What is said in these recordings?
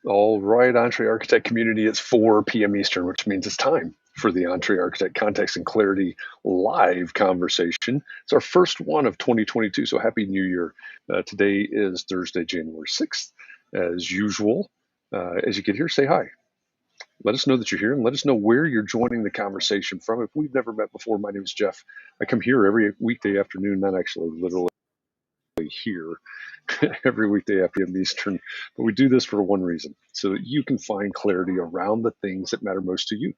All right, Entree Architect community, it's 4 p.m. Eastern, which means it's time for the Entree Architect Context and Clarity live conversation. It's our first one of 2022, so Happy New Year. Today is Thursday, January 6th. As usual, as you get here, say hi. Let us know that you're here and let us know where you're joining the conversation from. If we've never met before, my name is Jeff. I come here every weekday afternoon, not actually literally here every weekday after Eastern, but we do this for one reason, so that you can find clarity around the things that matter most to you,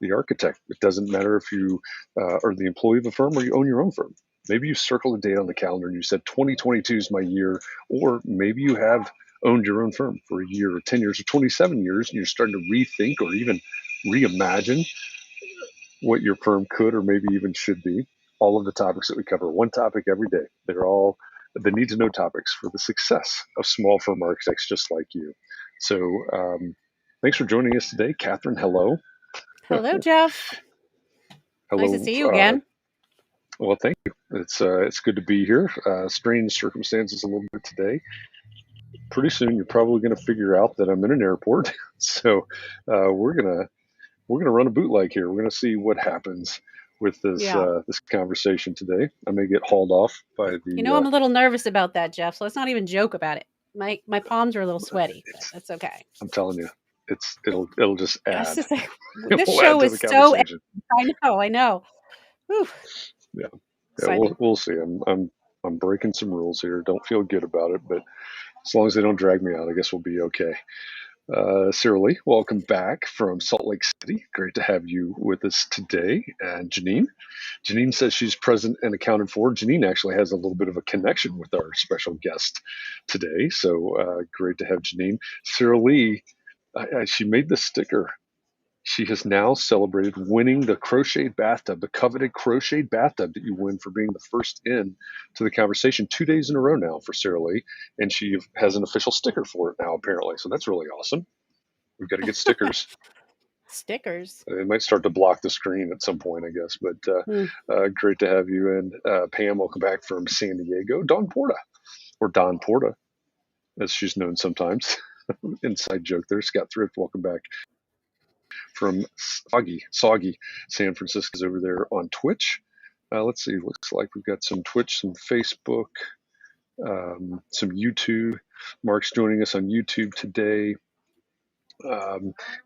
the architect. It doesn't matter if you are the employee of a firm or you own your own firm. Maybe you circled a date on the calendar and you said 2022 is my year, or maybe you have owned your own firm for a year or 10 years or 27 years and you're starting to rethink or even reimagine what your firm could or maybe even should be. All of the topics that we cover, one topic every day, they're all the need to know topics for the success of small firm architects just like you. So thanks for joining us today. Katharine, hello. Hello, Jeff. Hello. Nice to see you again. Well, thank you. It's good to be here. Strange circumstances a little bit today. Pretty soon, you're probably going to figure out that I'm in an airport. So we're gonna run a bootleg here. We're gonna see what happens with this this conversation today. I may get hauled off by the. I'm a little nervous about that, Jeff. So let's not even joke about it. My palms are a little sweaty, but that's okay. I'm telling you, it'll just add. This show is so. I know. Whew. Yeah. We'll see. I'm breaking some rules here. Don't feel good about it, but as long as they don't drag me out, I guess we'll be okay. Sarah Lee, welcome back from Salt Lake City. Great to have you with us today. And Janine says she's present and accounted for. Janine actually has a little bit of a connection with our special guest today. So great to have Janine. Sarah Lee, she made the sticker. She has now celebrated winning the crocheted bathtub, the coveted crocheted bathtub that you win for being the first in to the conversation 2 days in a row now for Sarah Lee. And she has an official sticker for it now, apparently. So that's really awesome. We've got to get stickers. Stickers. It might start to block the screen at some point, I guess. But great to have you. And Pam, welcome back from San Diego. Don Porta, as she's known sometimes. Inside joke there. Scott Thrift, welcome back from Soggy, San Francisco's over there on Twitch. Let's see. Looks like we've got some Twitch, some Facebook, some YouTube. Mark's joining us on YouTube today.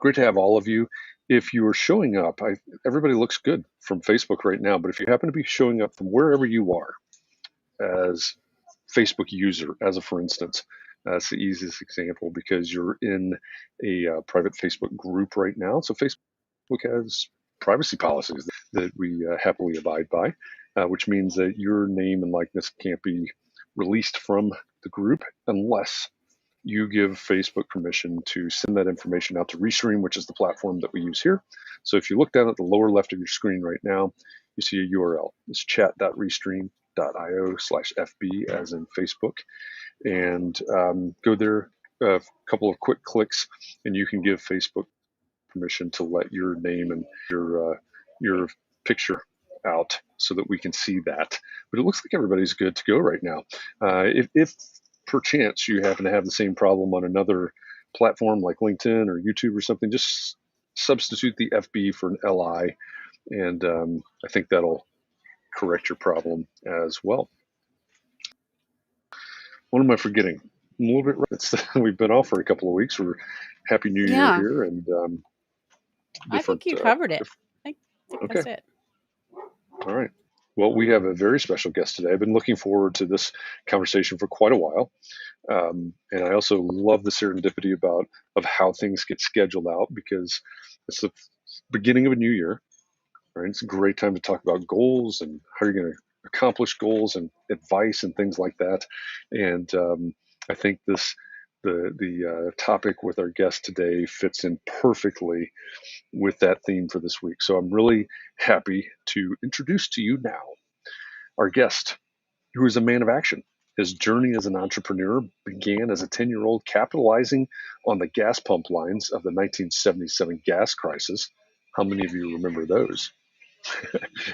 Great to have all of you. If you are showing up, everybody looks good from Facebook right now, but if you happen to be showing up from wherever you are as Facebook user, as a for instance, that's the easiest example because you're in a private Facebook group right now. So Facebook has privacy policies that we happily abide by, which means that your name and likeness can't be released from the group unless you give Facebook permission to send that information out to Restream, which is the platform that we use here. So if you look down at the lower left of your screen right now, you see a URL. It's chat.restream.io/FB as in Facebook. And go there, a couple of quick clicks, and you can give Facebook permission to let your name and your picture out so that we can see that. But it looks like everybody's good to go right now. If perchance you happen to have the same problem on another platform like LinkedIn or YouTube or something, just substitute the FB for an LI, and I think that'll correct your problem as well. What am I forgetting? A little bit. We've been off for a couple of weeks. We're Happy New Year here, and I think you covered it. I think that's it. All right. Well, we have a very special guest today. I've been looking forward to this conversation for quite a while. And I also love the serendipity of how things get scheduled out because it's the beginning of a new year, right? It's a great time to talk about goals and how you're going to accomplish goals and advice and things like that. And I think the topic with our guest today fits in perfectly with that theme for this week. So I'm really happy to introduce to you now our guest, who is a man of action. His journey as an entrepreneur began as a 10-year-old capitalizing on the gas pump lines of the 1977 gas crisis. How many of you remember those?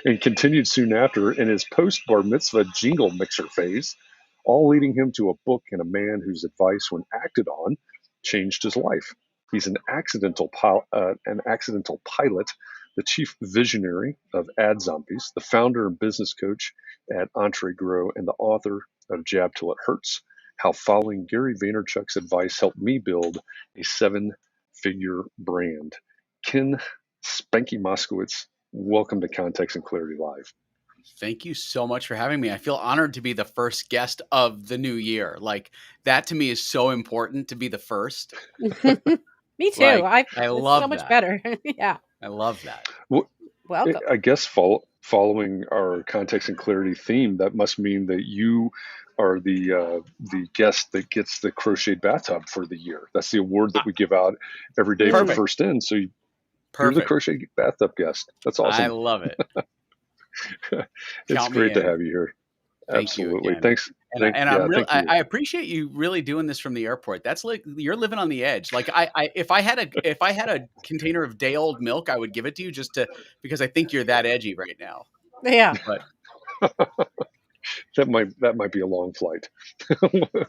And continued soon after in his post-bar mitzvah jingle mixer phase, all leading him to a book and a man whose advice, when acted on, changed his life. He's an accidental pilot, the chief visionary of Ad Zombies, the founder and business coach at EntreGrow, and the author of Jab Till It Hurts: How Following Gary Vaynerchuk's Advice Helped Me Build a Seven-Figure Brand. Ken Spanky Moskowitz, welcome to Context and Clarity Live. Thank you so much for having me. I feel honored to be the first guest of the new year. Like, that to me is so important, to be the first. Me too. Like, I it's love so much that. better. Yeah. I love that. Well, Welcome. I guess following our context and clarity theme, that must mean that you are the guest that gets the crocheted bathtub for the year. That's the award that we give out every day for first in. So you're the crochet bathtub guest. That's awesome. I love it. It's great to have you here. Absolutely. Thanks. I appreciate you really doing this from the airport. That's like, you're living on the edge. Like, if I had a container of day old milk, I would give it to you because I think you're that edgy right now. Yeah. But that might be a long flight.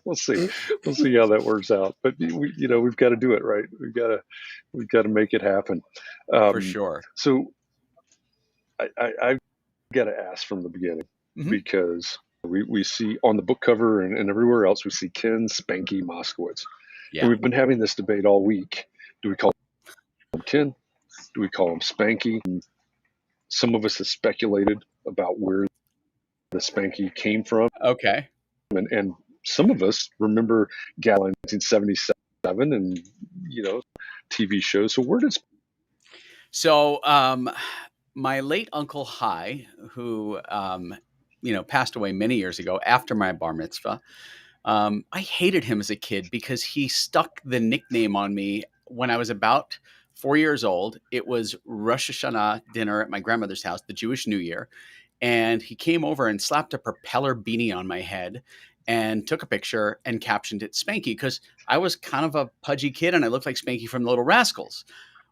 We'll see how that works out. But we've got to do it right. We've got to make it happen. For sure. So I've got to ask from the beginning, because we see on the book cover and everywhere else, we see Ken Spanky Moskowitz. Yeah. And we've been having this debate all week. Do we call him Ken? Do we call him Spanky? And some of us have speculated about where the Spanky came from. Okay. And some of us remember Gala in 1977 and, TV shows. So where did... So, my late Uncle Hai, who, passed away many years ago after my bar mitzvah, I hated him as a kid because he stuck the nickname on me when I was about 4 years old. It was Rosh Hashanah dinner at my grandmother's house, the Jewish New Year. And he came over and slapped a propeller beanie on my head and took a picture and captioned it Spanky, because I was kind of a pudgy kid and I looked like Spanky from The Little Rascals.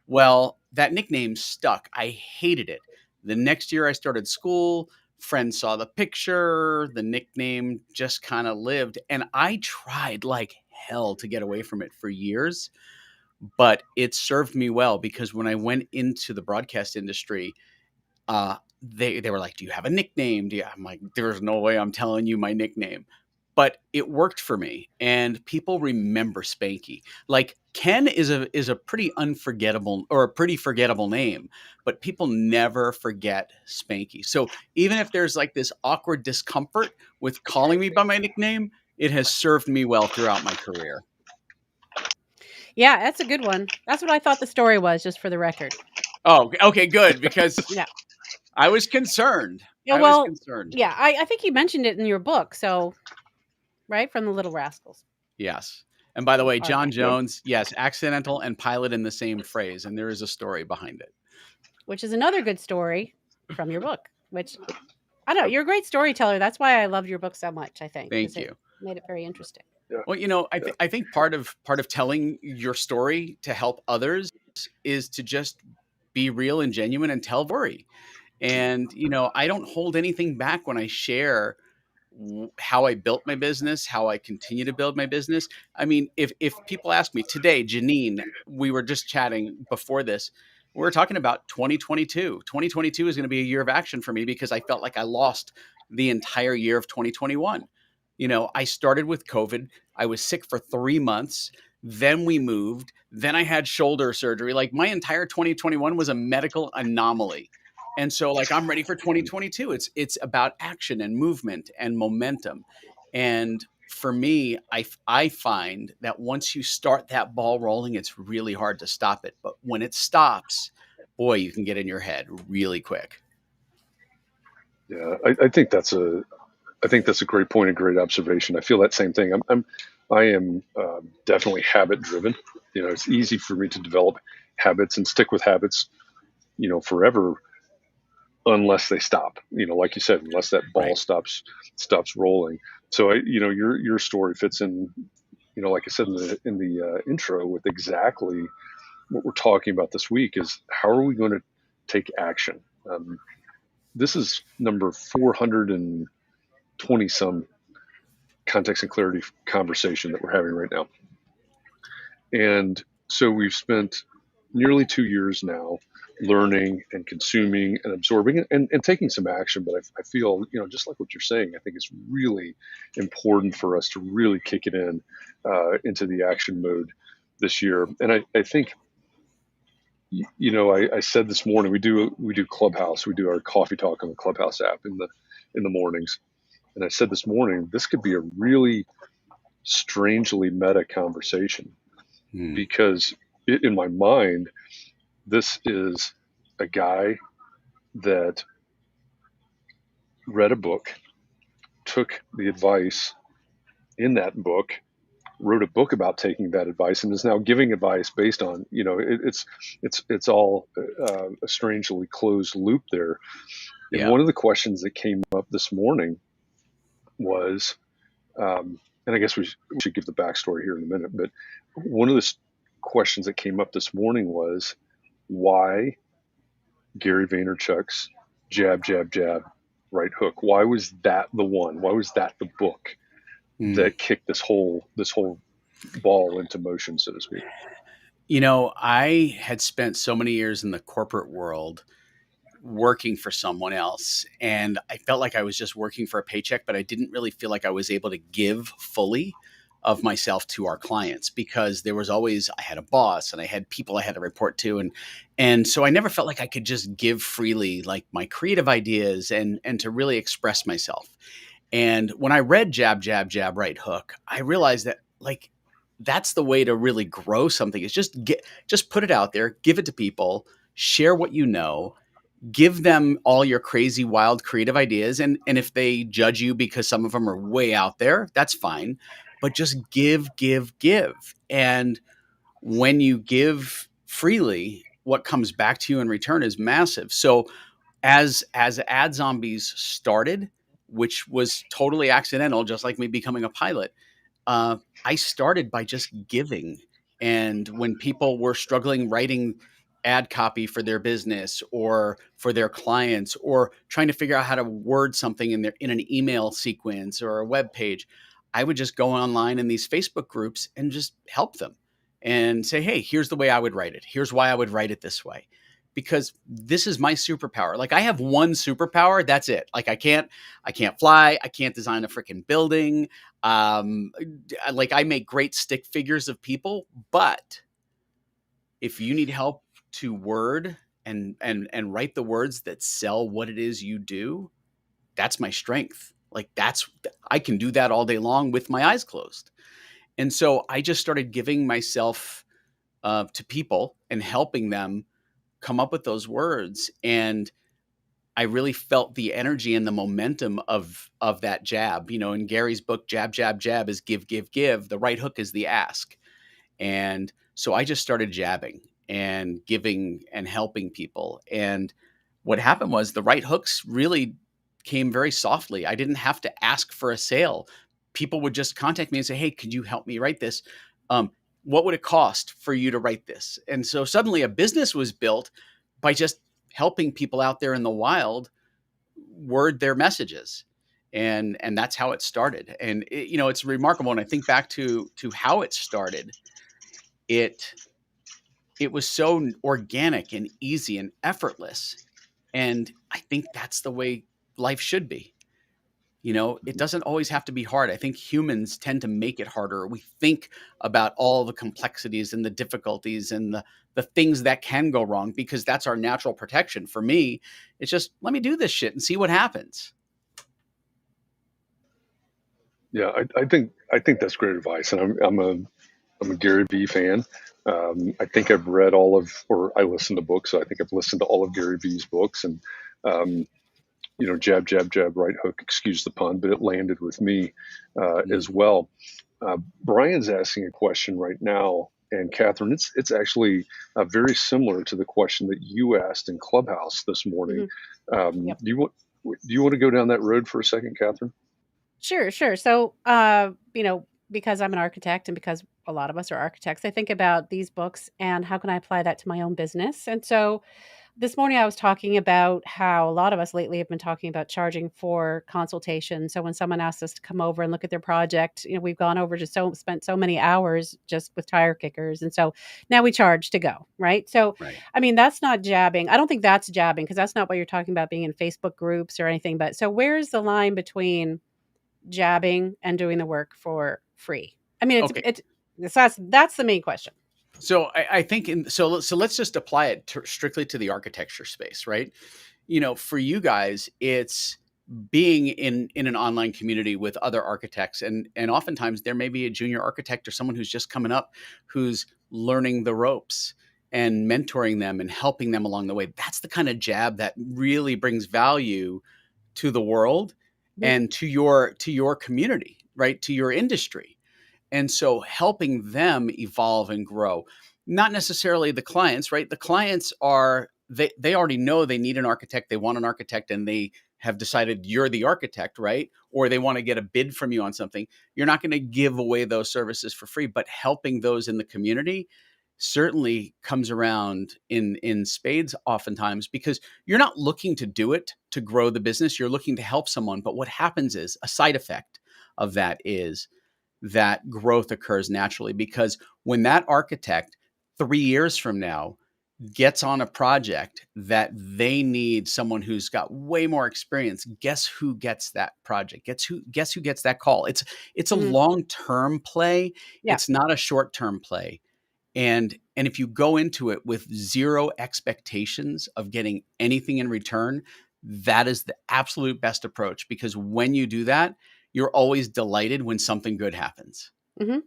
Well, that nickname stuck. I hated it. The next year I started school, friends saw the picture, the nickname just kind of lived. And I tried like hell to get away from it for years, but it served me well, because when I went into the broadcast industry, they were like, do you have a nickname? I'm like, there's no way I'm telling you my nickname. But it worked for me, and people remember Spanky. Like, Ken is a pretty unforgettable, or a pretty forgettable name, but people never forget Spanky. So even if there's like this awkward discomfort with calling me by my nickname, it has served me well throughout my career. Yeah, that's a good one. That's what I thought the story was, just for the record. Oh, okay, good, because yeah. I was concerned. Yeah, I was concerned. Yeah, I think you mentioned it in your book, so... Right? From The Little Rascals. Yes. And by the way, John Jones, yes, accidental and pilot in the same phrase. And there is a story behind it. Which is another good story from your book, which, I don't know, you're a great storyteller. That's why I loved your book so much, I think. Thank you. It made it very interesting. Well, I think part of telling your story to help others is to just be real and genuine and tell the story. And, I don't hold anything back when I share how I built my business, how I continue to build my business. I mean, if people ask me today, Janine, we were just chatting before this, we're talking about 2022. 2022 is going to be a year of action for me, because I felt like I lost the entire year of 2021. I started with COVID. I was sick for 3 months. Then we moved. Then I had shoulder surgery. Like, my entire 2021 was a medical anomaly. And so, like, I'm ready for 2022. It's about action and movement and momentum. And for me, I find that once you start that ball rolling, it's really hard to stop it. But when it stops, boy, you can get in your head really quick. Yeah, I think that's a great point, a great observation. I feel that same thing. I am definitely habit driven. It's easy for me to develop habits and stick with habits, forever, unless they stop. Like you said, unless that ball stops rolling. So your story fits in, like I said in the intro, with exactly what we're talking about this week is how are we going to take action. This is number 420 some context and clarity conversation that we're having right now. And so we've spent nearly 2 years now learning and consuming and absorbing and taking some action. But I feel, just like what you're saying, I think it's really important for us to really kick it into the action mode this year. And I think, I said this morning, we do Clubhouse, we do our coffee talk on the Clubhouse app in the mornings. And I said this morning, this could be a really strangely meta conversation because in my mind, this is a guy that read a book, took the advice in that book, wrote a book about taking that advice, and is now giving advice based on, it's all a strangely closed loop there. And one of the questions that came up this morning was, and I guess we should give the backstory here in a minute, but one of the questions that came up this morning was why Gary Vaynerchuk's jab, jab, jab, right hook. Why was that the one? Why was that the book that kicked this whole ball into motion, so to speak? I had spent so many years in the corporate world working for someone else, and I felt like I was just working for a paycheck, but I didn't really feel like I was able to give fully of myself to our clients because there was always, I had a boss and I had people I had to report to. And so I never felt like I could just give freely, like my creative ideas and to really express myself. And when I read Jab, Jab, Jab, Right Hook, I realized that that's the way to really grow something is just put it out there, give it to people, share what you know, give them all your crazy, wild, creative ideas. And if they judge you because some of them are way out there, that's fine. But just give, give, give. And when you give freely, what comes back to you in return is massive. So as Ad Zombies started, which was totally accidental, just like me becoming a pilot, I started by just giving. And when people were struggling writing ad copy for their business or for their clients or trying to figure out how to word something in an email sequence or a web page, I would just go online in these Facebook groups and just help them and say, hey, here's the way I would write it. Here's why I would write it this way. Because this is my superpower. Like I have one superpower. That's it. Like I can't fly. I can't design a freaking building. Like I make great stick figures of people, but if you need help to word and write the words that sell what it is you do, that's my strength. Like I can do that all day long with my eyes closed. And so I just started giving myself to people and helping them come up with those words. And I really felt the energy and the momentum of that jab. In Gary's book, Jab, Jab, Jab is give, give, give. The right hook is the ask. And so I just started jabbing and giving and helping people. And what happened was the right hooks really came very softly. I didn't have to ask for a sale. People would just contact me and say, hey, could you help me write this? What would it cost for you to write this? And so suddenly a business was built by just helping people out there in the wild word their messages. And that's how it started. And it's remarkable. And I think back to how it started. It was so organic and easy and effortless. And I think that's the way life should be. It doesn't always have to be hard. I think humans tend to make it harder. We think about all the complexities and the difficulties and the things that can go wrong because that's our natural protection. For me, it's just, let me do this shit and see what happens. Yeah, I think that's great advice. And I'm a Gary Vee fan. I think I've read I listen to books. So I think I've listened to all of Gary Vee's books and, jab, jab, jab, right hook, excuse the pun, but it landed with me as well. Brian's asking a question right now, and Katharine, it's actually very similar to the question that you asked in Clubhouse this morning. Yep. Do you want to go down that road for a second, Katharine? Sure. So, because I'm an architect and because a lot of us are architects, I think about these books and how can I apply that to my own business. And so this morning I was talking about how a lot of us lately have been talking about charging for consultation. So when someone asks us to come over and look at their project, we've gone over spent so many hours just with tire kickers. And so now we charge to go, right? So, Right. I mean, that's not jabbing. I don't think that's jabbing because that's not what you're talking about being in Facebook groups or anything. But so where's the line between jabbing and doing the work for free? I mean, that's the main question. So I think so let's just apply it strictly to the architecture space, right? For you guys, it's being in an online community with other architects, and oftentimes there may be a junior architect or someone who's just coming up who's learning the ropes and mentoring them and helping them along the way. That's the kind of jab that really brings value to the world and to your community, right? To your industry. And so helping them evolve and grow, not necessarily the clients, right? The clients they already know they need an architect, they want an architect, and they have decided you're the architect, right? Or they want to get a bid from you on something. You're not going to give away those services for free, but helping those in the community certainly comes around in spades oftentimes, because you're not looking to do it to grow the business. You're looking to help someone. But what happens is a side effect of that is that growth occurs naturally, because when that architect 3 years from now gets on a project that they need someone who's got way more experience, guess who gets that project? Guess who gets that call? It's a long-term play. Yeah. It's not a short-term play. And if you go into it with zero expectations of getting anything in return, that is the absolute best approach, because when you do that, you're always delighted when something good happens. Mm-hmm. Oh,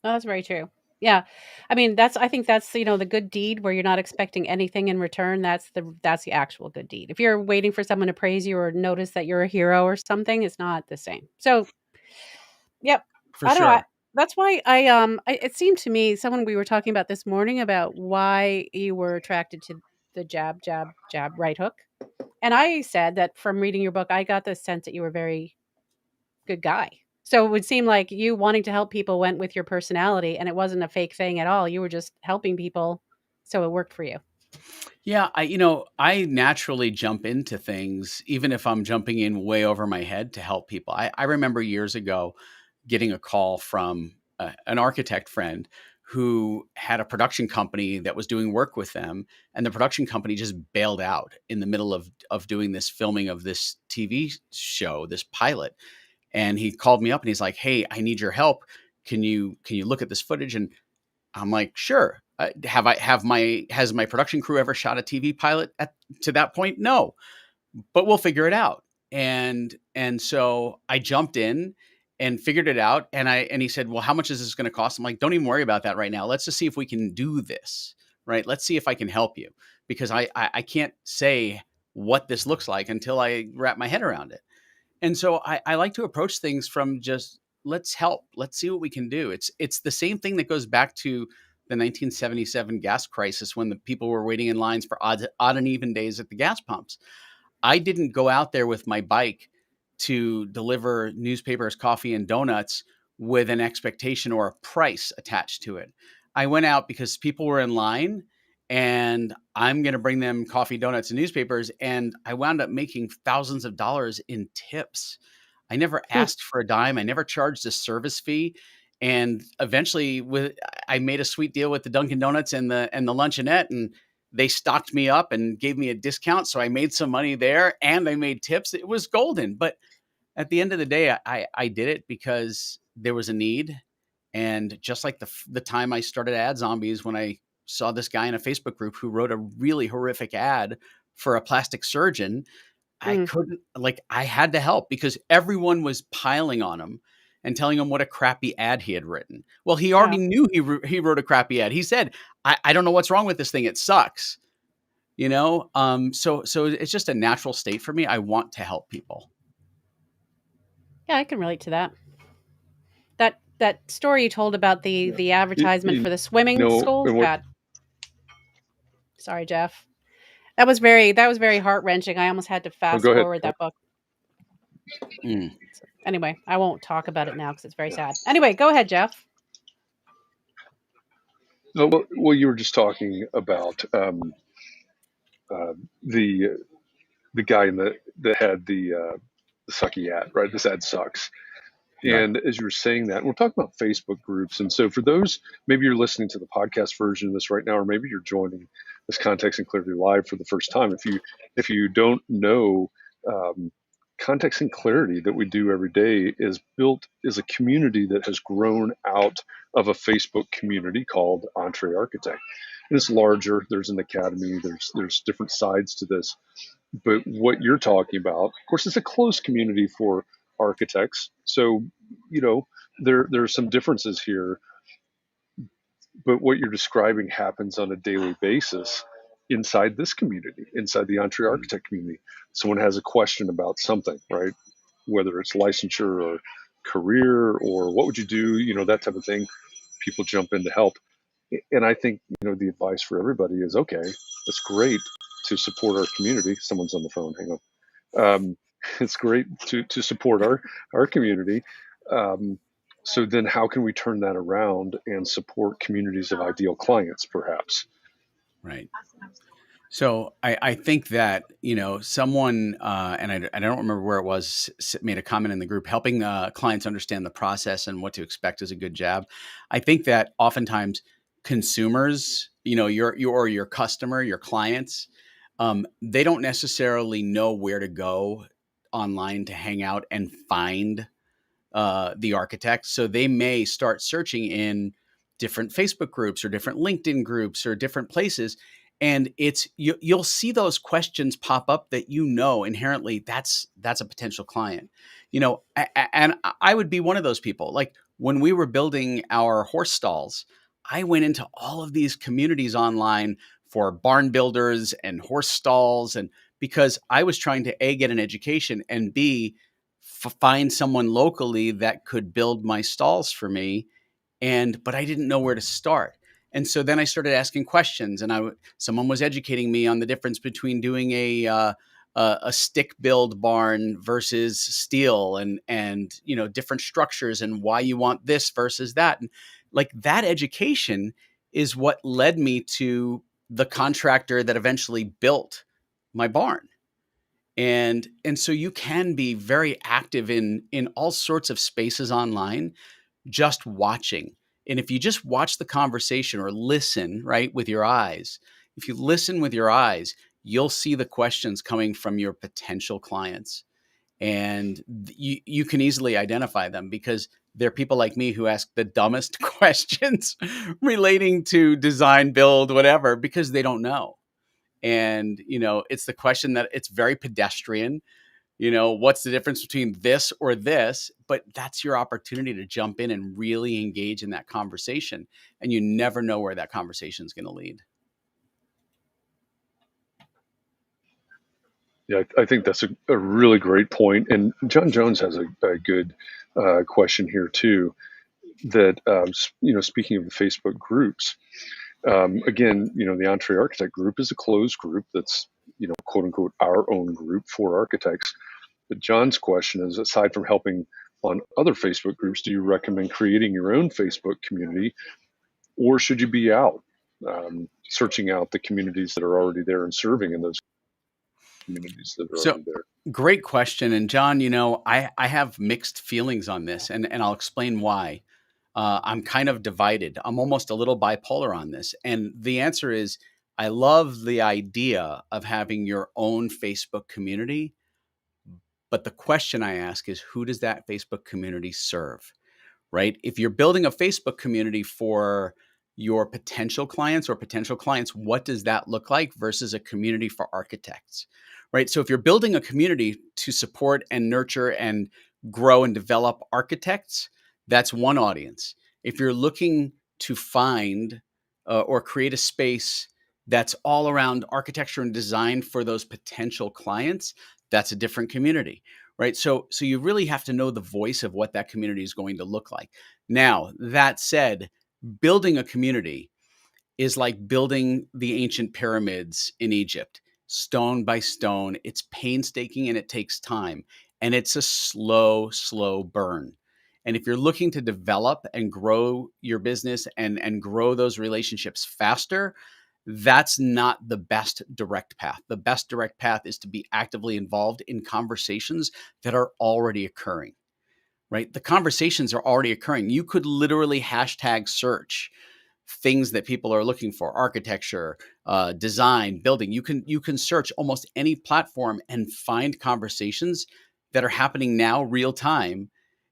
that's very true. Yeah. I mean, I think that's, the good deed where you're not expecting anything in return. That's the actual good deed. If you're waiting for someone to praise you or notice that you're a hero or something, it's not the same. So, yep. For I don't know. sure. That's why it seemed to me, someone we were talking about this morning about why you were attracted to the jab, jab, jab, right hook. And I said that from reading your book, I got the sense that you were a very good guy. So it would seem like you wanting to help people went with your personality, and it wasn't a fake thing at all. You were just helping people, so it worked for you. Yeah, I naturally jump into things, even if I'm jumping in way over my head to help people. I remember years ago getting a call from an architect friend who had a production company that was doing work with them, and the production company just bailed out in the middle of doing this filming of this TV show, this pilot. And he called me up and he's like, "Hey, I need your help. Can you look at this footage?" And I'm like, "Sure." Has my production crew ever shot a TV pilot to that point? No, but we'll figure it out. And so I jumped in and figured it out. And he said, "Well, how much is this going to cost?" I'm like, "Don't even worry about that right now. Let's just see if we can do this, right? Let's see if I can help you, because I can't say what this looks like until I wrap my head around it." And so I like to approach things from just, let's help. Let's see what we can do. It's the same thing that goes back to the 1977 gas crisis, when the people were waiting in lines for odd and even days at the gas pumps. I didn't go out there with my bike to deliver newspapers, coffee, and donuts with an expectation or a price attached to it. I went out because people were in line, and I'm going to bring them coffee, donuts, and newspapers. And I wound up making thousands of dollars in tips. I never asked for a dime. I never charged a service fee. And eventually I made a sweet deal with the Dunkin' Donuts and the luncheonette, and they stocked me up and gave me a discount. So I made some money there, and I made tips. It was golden. But at the end of the day, I did it because there was a need. And just like the time I started Ad Zombies, when I saw this guy in a Facebook group who wrote a really horrific ad for a plastic surgeon, I had to help, because everyone was piling on him and telling him what a crappy ad he had written. Well, he already knew he wrote a crappy ad. He said, I don't know what's wrong with this thing. It sucks. So it's just a natural state for me. I want to help people. Yeah, I can relate to that. That story you told about the advertisement for the swimming school. God. Sorry, Jeff. That was very heart-wrenching. I almost had to fast forward that book. So, anyway, I won't talk about it now because it's very sad. Anyway, go ahead, Jeff. No, well, you were just talking about the guy that had the sucky ad, right? This ad sucks. And as you were saying that, we're talking about Facebook groups. And so for those, maybe you're listening to the podcast version of this right now, or maybe you're joining this Context and Clarity Live for the first time. If you don't know, Context and Clarity that we do every day is a community that has grown out of a Facebook community called Entree Architect. And it's larger. There's an academy. There's different sides to this. But what you're talking about, of course, it's a close community for architects. So, there are some differences here. But what you're describing happens on a daily basis inside this community, inside the Entree Architect community. Someone has a question about something, right? Whether it's licensure or career or what would you do, that type of thing. People jump in to help. And I think, the advice for everybody is, okay, it's great to support our community. Someone's on the phone. Hang on. It's great to support our community. So then how can we turn that around and support communities of ideal clients, perhaps? Right. So I think that, someone, and I don't remember where it was, made a comment in the group, helping clients understand the process and what to expect as a good job. I think that oftentimes consumers, your customer, your clients, they don't necessarily know where to go online to hang out and find the architect. So they may start searching in different Facebook groups or different LinkedIn groups or different places. And you'll see those questions pop up that inherently that's a potential client. And I would be one of those people. Like when we were building our horse stalls, I went into all of these communities online for barn builders and horse stalls, and because I was trying to A, get an education, and B, find someone locally that could build my stalls for me. But I didn't know where to start. And so then I started asking questions, and someone was educating me on the difference between doing a stick build barn versus steel, and different structures, and why you want this versus that. And like that education is what led me to the contractor that eventually built my barn. And so you can be very active in all sorts of spaces online, just watching. And if you just watch the conversation or listen, right, with your eyes, if you listen with your eyes, you'll see the questions coming from your potential clients. And you can easily identify them because they're people like me who ask the dumbest questions relating to design, build, whatever, because they don't know. And, it's the question that it's very pedestrian. What's the difference between this or this? But that's your opportunity to jump in and really engage in that conversation. And you never know where that conversation is going to lead. Yeah, I think that's a really great point. And John Jones has a good question here too. That speaking of the Facebook groups, again, the Entree Architect group is a closed group that's quote unquote our own group for architects. But John's question is, aside from helping on other Facebook groups, do you recommend creating your own Facebook community, or should you be out searching out the communities that are already there and serving in those communities that are already there? Great question. And John, I have mixed feelings on this, and I'll explain why. I'm kind of divided. I'm almost a little bipolar on this. And the answer is, I love the idea of having your own Facebook community. But the question I ask is, who does that Facebook community serve, right? If you're building a Facebook community for your potential clients, what does that look like versus a community for architects, right? So if you're building a community to support and nurture and grow and develop architects, that's one audience. If you're looking to find or create a space that's all around architecture and design for those potential clients, that's a different community, right? So you really have to know the voice of what that community is going to look like. Now, that said, building a community is like building the ancient pyramids in Egypt, stone by stone. It's painstaking and it takes time, and it's a slow burn. And if you're looking to develop and grow your business and grow those relationships faster, that's not the best direct path. The best direct path is to be actively involved in conversations that are already occurring, right? The conversations are already occurring. You could literally hashtag search things that people are looking for: architecture, design, building. You can search almost any platform and find conversations that are happening now, real time.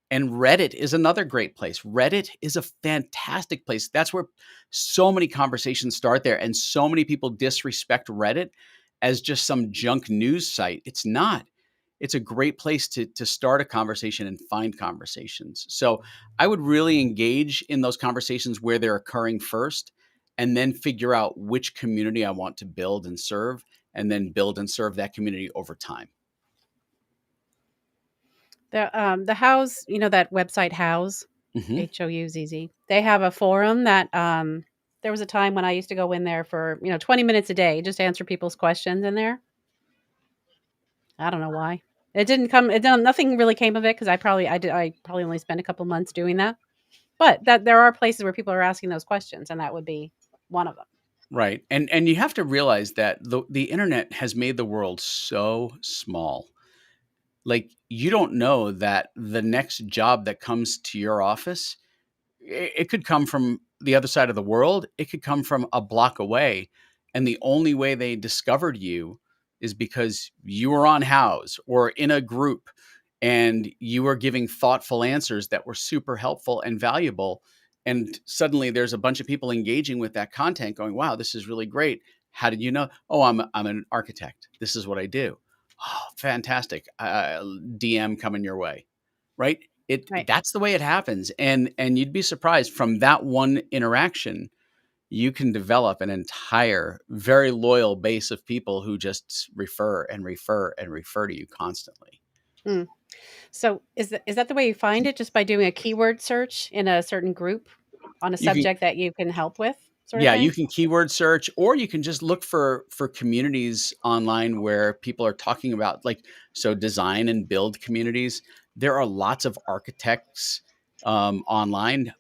And Reddit is another great place. Reddit is a fantastic place. That's where so many conversations start there, and so many people disrespect Reddit as just some junk news site. It's not. It's a great place to start a conversation and find conversations. So I would really engage in those conversations where they're occurring first, and then figure out which community I want to build and serve, and then build and serve that community over time. The House, that website House, HOUZZ. They have a forum that there was a time when I used to go in there for 20 minutes a day, just answer people's questions in there. I don't know why it didn't come. Nothing really came of it, because I probably only spent a couple months doing that. But that there are places where people are asking those questions, and that would be one of them. Right. And you have to realize that the internet has made the world so small. Like, you don't know that the next job that comes to your office, it could come from the other side of the world. It could come from a block away. And the only way they discovered you is because you were on House or in a group, and you were giving thoughtful answers that were super helpful and valuable. And suddenly there's a bunch of people engaging with that content going, wow, this is really great. How did you know? Oh, I'm an architect. This is what I do. Oh, fantastic. DM coming your way. Right. Right. That's the way it happens. And you'd be surprised, from that one interaction, you can develop an entire very loyal base of people who just refer and refer and refer to you constantly. Mm. So is that the way you find it? Just by doing a keyword search in a certain group on a subject that you can help with? Yeah, you can keyword search, or you can just look for communities online where people are talking about, like, so design and build communities. There are lots of architects online.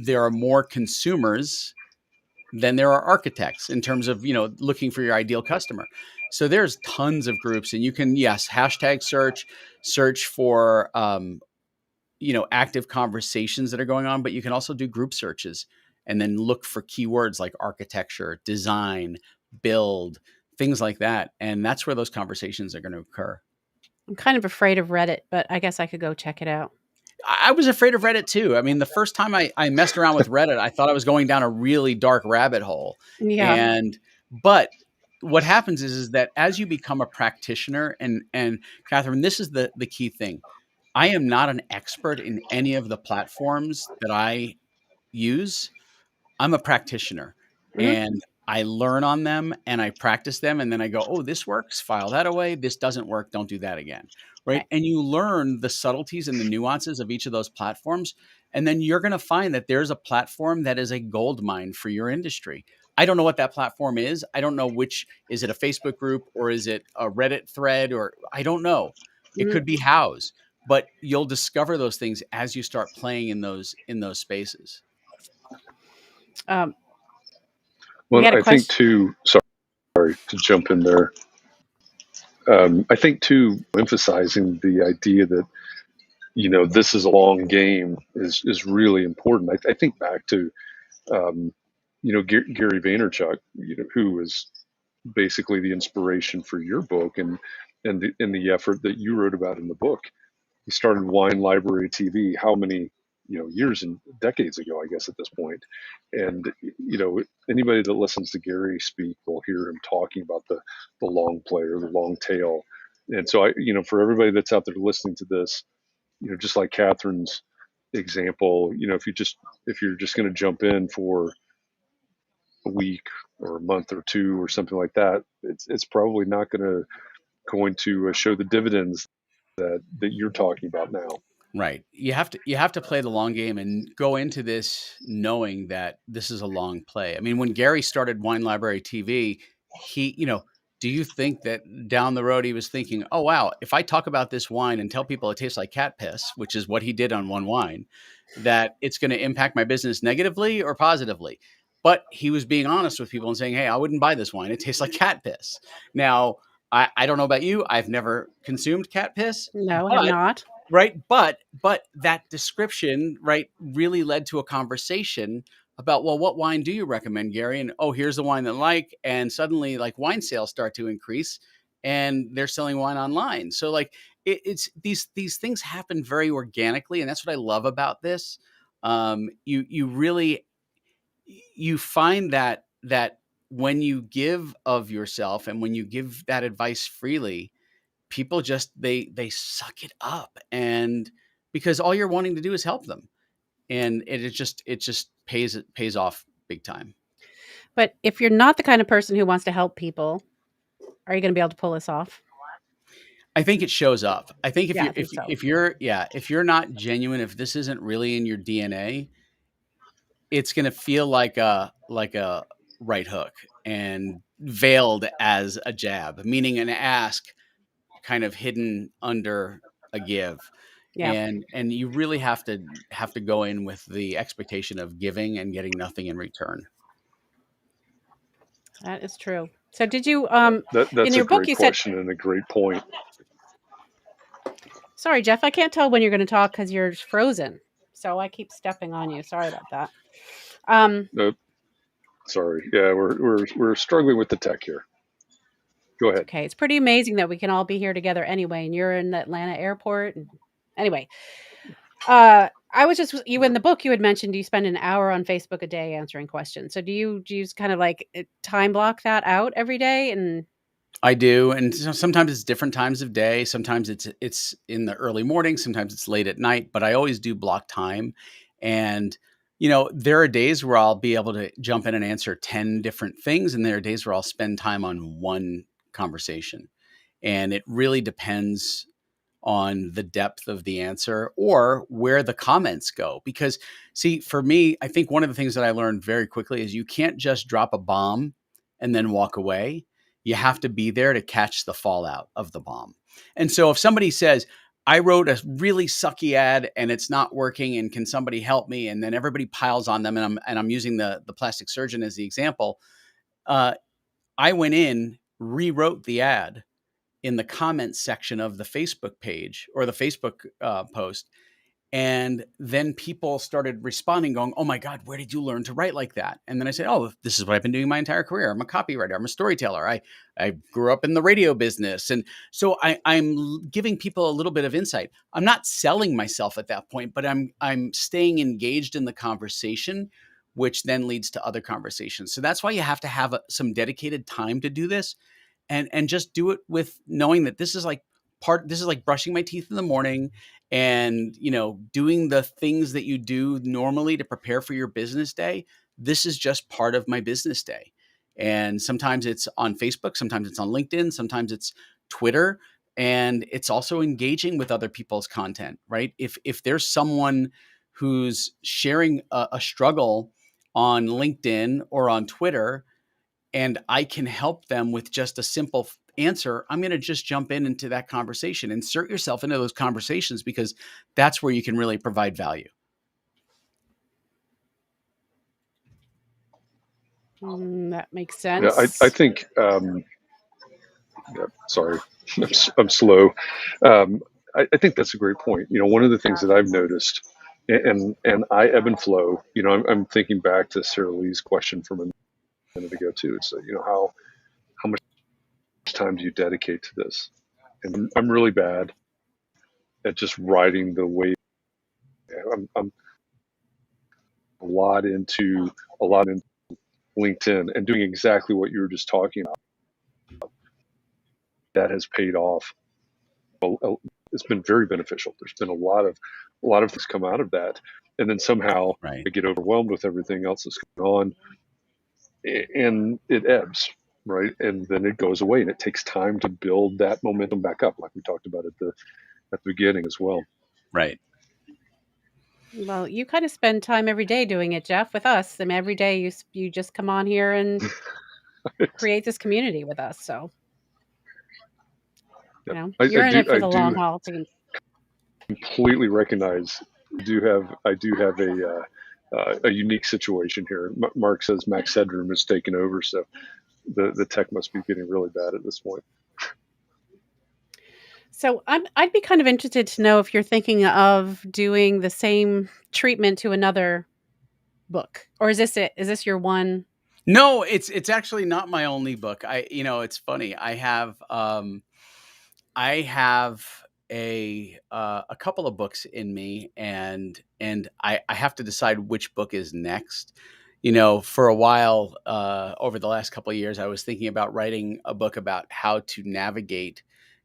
There are more consumers than there are architects in terms of, looking for your ideal customer. So there's tons of groups, and you can, yes, hashtag search for, active conversations that are going on, but you can also do group searches and then look for keywords like architecture, design, build, things like that. And that's where those conversations are going to occur. I'm kind of afraid of Reddit, but I guess I could go check it out. I was afraid of Reddit too. I mean, the first time I messed around with Reddit, I thought I was going down a really dark rabbit hole. Yeah. But what happens is that as you become a practitioner, and Katharine, this is the key thing. I am not an expert in any of the platforms that I use. I'm a practitioner, and I learn on them and I practice them. And then I go, oh, this works, file that away. This doesn't work. Don't do that again. Right. And you learn the subtleties and the nuances of each of those platforms. And then you're going to find that there's a platform that is a gold mine for your industry. I don't know what that platform is. I don't know is it a Facebook group, or is it a Reddit thread, or I don't know. It could be House, but you'll discover those things as you start playing in those spaces. Well, I think too, sorry to jump in there. I think too, emphasizing the idea that, this is a long game is really important. I think back to, Gary Vaynerchuk, who was basically the inspiration for your book and the effort that you wrote about in the book. He started Wine Library TV, how many, years and decades ago, I guess, at this point. And, anybody that listens to Gary speak will hear him talking about the long play or the long tail. And so for everybody that's out there listening to this, just like Katharine's example, if you're just going to jump in for a week or a month or two or something like that, it's probably not going to show the dividends that you're talking about now. Right. You have to play the long game and go into this knowing that this is a long play. I mean, when Gary started Wine Library TV, he, do you think that down the road he was thinking, oh, wow, if I talk about this wine and tell people it tastes like cat piss, which is what he did on one wine, that it's going to impact my business negatively or positively? but he was being honest with people and saying, hey, I wouldn't buy this wine. It tastes like cat piss. Now, I don't know about you. I've never consumed cat piss. No, I have But not. right. But that description, right, really led to a conversation about, well, what wine do you recommend, Gary? And, oh, here's the wine that I like. And suddenly, like, wine sales start to increase and they're selling wine online. So, like, it's these things happen very organically. And that's what I love about this. You really, you find that when you give of yourself and when you give that advice freely, people just they suck it up, and because all you're wanting to do is help them, and it just pays off big time. But if you're not the kind of person who wants to help people, are you going to be able to pull this off? I think it shows up. I think Yeah, I think so. if you're not genuine, if this isn't really in your DNA, it's going to feel like a right hook and veiled as a jab, meaning an ask kind of hidden under a give. Yeah. And you really have to go in with the expectation of giving and getting nothing in return. That is true. So did you that's in your a book great you question and a great point. Sorry, Jeff, I can't tell when you're going to talk because you're frozen. So I keep stepping on you. Sorry about that. Nope. Sorry. Yeah, we're struggling with the tech here. Go ahead. Okay, it's pretty amazing that we can all be here together anyway, and you're in the Atlanta airport. And anyway, I was just you in the book. You had mentioned you spend an hour on Facebook a day answering questions. So do you kind of like time block that out every day? And I do, and sometimes it's different times of day. Sometimes it's in the early morning. Sometimes it's late at night. But I always do block time, and there are days where I'll be able to jump in and answer 10 different things, and there are days where I'll spend time on one conversation, and it really depends on the depth of the answer or where the comments go. Because, see, for me, I think one of the things that I learned very quickly is you can't just drop a bomb and then walk away. You have to be there to catch the fallout of the bomb. And so if somebody says, I wrote a really sucky ad and it's not working, and can somebody help me? And then everybody piles on them, and I'm using the plastic surgeon as the example. I went in, rewrote the ad in the comments section of the Facebook page or the Facebook post. And then people started responding going, oh my God, where did you learn to write like that? And then I said, oh, this is what I've been doing my entire career. I'm a copywriter. I'm a storyteller. I grew up in the radio business. And so I'm giving people a little bit of insight. I'm not selling myself at that point, but I'm staying engaged in the conversation, which then leads to other conversations. So that's why you have to have some dedicated time to do this, and just do it with knowing that this is like brushing my teeth in the morning, and doing the things that you do normally to prepare for your business day. This is just part of my business day. And sometimes it's on Facebook, sometimes it's on LinkedIn, sometimes it's Twitter, and it's also engaging with other people's content, right? If there's someone who's sharing a struggle on LinkedIn or on Twitter, and I can help them with just a simple answer, I'm going to just jump into that conversation. Insert yourself into those conversations, because that's where you can really provide value. That makes sense. Yeah, I think. Sorry, I'm slow. I think that's a great point. One of the things that I've noticed, and I ebb and flow. I'm thinking back to Sarah Lee's question from a minute ago too. It's how much time do you dedicate to this? And I'm really bad at just riding the wave. I'm a lot into LinkedIn and doing exactly what you were just talking about. That has paid off. It's been very beneficial. There's been a lot of things come out of that, and then somehow Right. I get overwhelmed with everything else that's going on, and it ebbs, right? And then it goes away, and it takes time to build that momentum back up, like we talked about at the beginning as well. Right. Well, you kind of spend time every day doing it, Jeff, with us. I mean, every day you just come on here and create this community with us. So, you're in it for the long haul. Completely recognize I do have a unique situation here. Mark says Max Headroom has taken over, so the tech must be getting really bad at this point. So I'd be kind of interested to know if you're thinking of doing the same treatment to another book, or is this it? Is this your one? No, it's actually not my only book. It's funny. I have a couple of books in me, and I have to decide which book is next. For a while, over the last couple of years, I was thinking about writing a book about how to navigate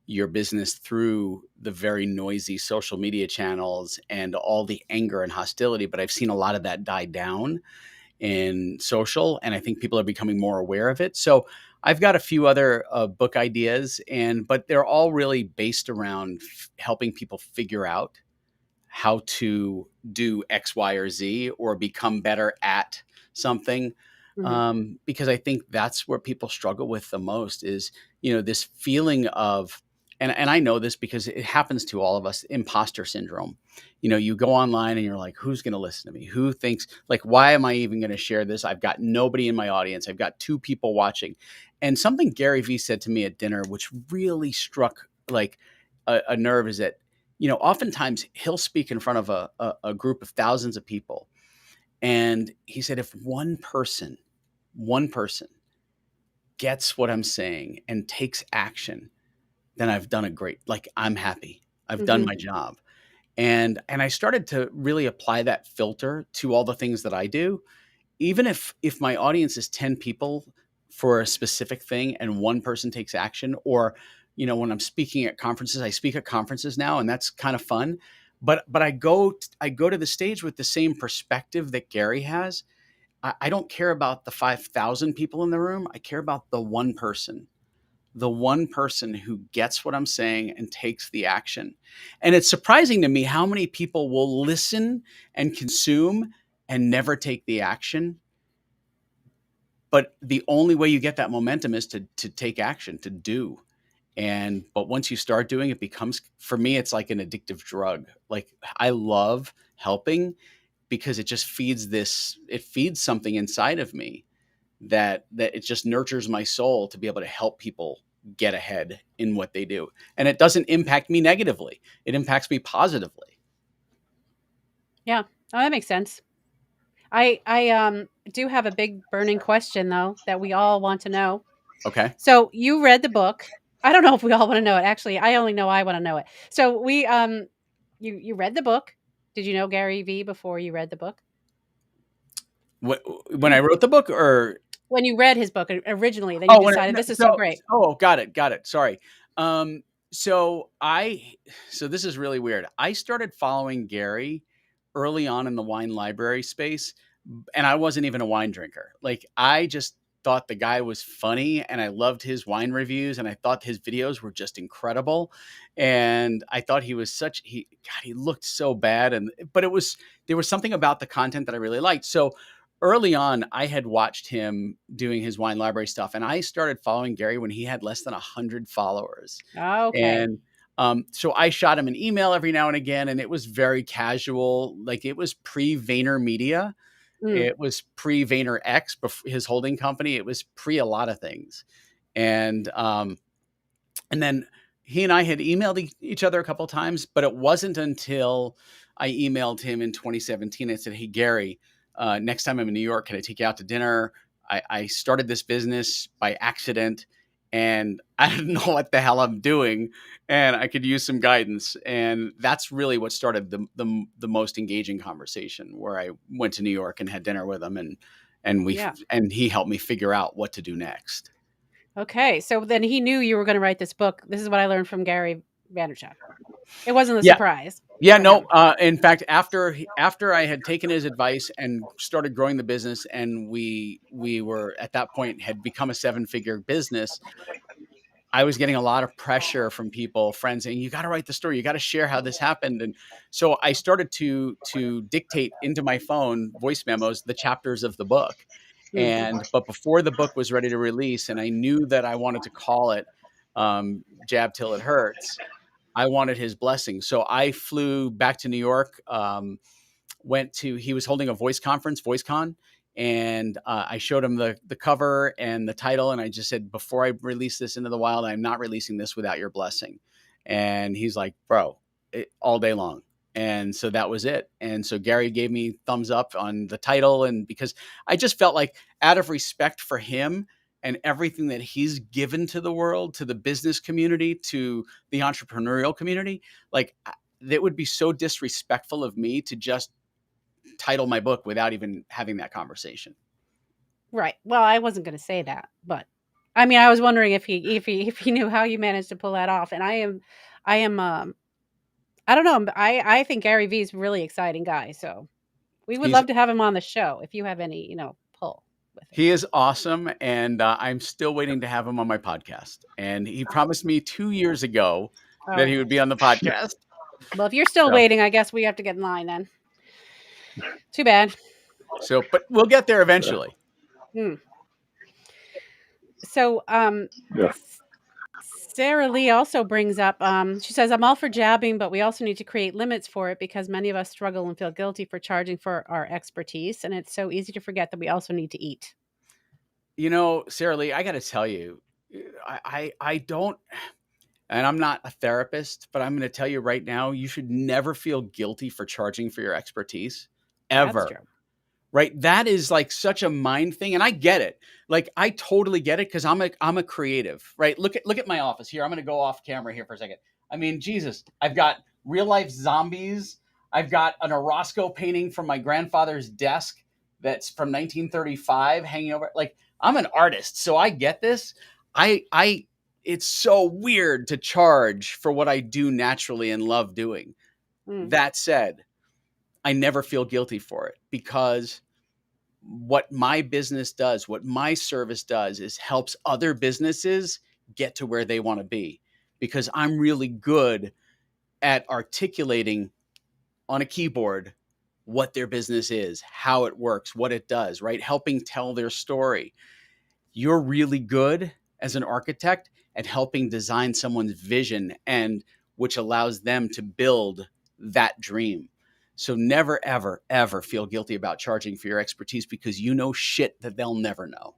your business through the very noisy social media channels and all the anger and hostility. But I've seen a lot of that die down in social, and I think people are becoming more aware of it. So I've got a few other book ideas, but they're all really based around helping people figure out how to do X, Y, or Z, or become better at something. Because I think that's where people struggle with the most is, this feeling of, and I know this because it happens to all of us, imposter syndrome. You go online and you're like, who's going to listen to me? Who thinks, like, why am I even going to share this? I've got nobody in my audience. I've got 2 people watching. And something Gary Vee said to me at dinner, which really struck like a nerve, is that, oftentimes he'll speak in front of a group of thousands of people. And he said, if one person gets what I'm saying and takes action, then I've done I'm happy. I've done my job. And I started to really apply that filter to all the things that I do. Even if my audience is 10 people for a specific thing and one person takes action, or, when I'm speaking at conferences, I speak at conferences now, and that's kind of fun. But I go to the stage with the same perspective that Gary has. I don't care about the 5,000 people in the room. I care about the one person who gets what I'm saying and takes the action. And it's surprising to me how many people will listen and consume and never take the action. But the only way you get that momentum is to take action, to do. But once you start doing it, becomes, for me, it's like an addictive drug. Like, I love helping because it just feeds something inside of me that it just nurtures my soul to be able to help people get ahead in what they do. And it doesn't impact me negatively. It impacts me positively. Yeah. Oh, that makes sense. I do have a big burning question though that we all want to know. Okay. So you read the book. I don't know if we all want to know it. Actually, I only know I want to know it. So you read the book. Did you know Gary Vee before you read the book? When I wrote the book, or when you read his book originally, then you decided this is so great. Got it. Sorry. So this is really weird. I started following Gary early on in the wine library space, and I wasn't even a wine drinker. Like, I just thought the guy was funny, and I loved his wine reviews, and I thought his videos were just incredible. And I thought he was he looked so bad, but there was something about the content that I really liked. So early on, I had watched him doing his wine library stuff, and I started following Gary when he had less than 100 followers. Okay. And so I shot him an email every now and again, and it was very casual. Like, it was pre-VaynerMedia. It was pre-VaynerX, his holding company. It was pre a lot of things. And then he and I had emailed each other a couple of times, but it wasn't until I emailed him in 2017. I said, hey, Gary, next time I'm in New York, can I take you out to dinner? I started this business by accident, and I don't know what the hell I'm doing, and I could use some guidance. And that's really what started the most engaging conversation, where I went to New York and had dinner with him, and he helped me figure out what to do next. Okay, so then he knew you were going to write this book. This is what I learned from Gary Vaynerchuk. It wasn't a surprise. Yeah, no. In fact, after I had taken his advice and started growing the business, and we were at that point had become a 7-figure business, I was getting a lot of pressure from friends saying, you got to write the story. You got to share how this happened. And so I started to dictate into my phone voice memos the chapters of the book. But before the book was ready to release, and I knew that I wanted to call it Jab Till It Hurts, I wanted his blessing. So I flew back to New York he was holding a voice conference, VoiceCon. And I showed him the cover and the title. And I just said, before I release this into the wild, I'm not releasing this without your blessing. And he's like, bro, all day long. And so that was it. And so Gary gave me thumbs up on the title. And because I just felt like, out of respect for him and everything that he's given to the world, to the business community, to the entrepreneurial community, like, that would be so disrespectful of me to just title my book without even having that conversation. Right. Well, I wasn't going to say that, but I mean, I was wondering if he knew how you managed to pull that off. And I am, I don't know. I think Gary Vee is a really exciting guy. So we would love to have him on the show if you have any, pull with him. He is awesome. And I'm still waiting to have him on my podcast. And he promised me 2 years ago that he would be on the podcast. Well, if you're still waiting, I guess we have to get in line then. Too bad. So, but we'll get there eventually. So, Sarah Lee also brings up, she says, I'm all for jabbing, but we also need to create limits for it because many of us struggle and feel guilty for charging for our expertise. And it's so easy to forget that we also need to eat. Sarah Lee, I got to tell you, I don't, and I'm not a therapist, but I'm going to tell you right now, you should never feel guilty for charging for your expertise. Ever. That's true. Right. That is like such a mind thing. And I get it. Like, I totally get it. Cause I'm a creative, right? Look at my office here. I'm going to go off camera here for a second. I mean, Jesus, I've got real life zombies. I've got an Orozco painting from my grandfather's desk. That's from 1935 hanging over. Like, I'm an artist. So I get this. It's so weird to charge for what I do naturally and love doing. That said, I never feel guilty for it because what my business does, what my service does is helps other businesses get to where they want to be, because I'm really good at articulating on a keyboard what their business is, how it works, what it does, right? Helping tell their story. You're really good as an architect at helping design someone's vision, and which allows them to build that dream. So never, ever, ever feel guilty about charging for your expertise because you know shit that they'll never know.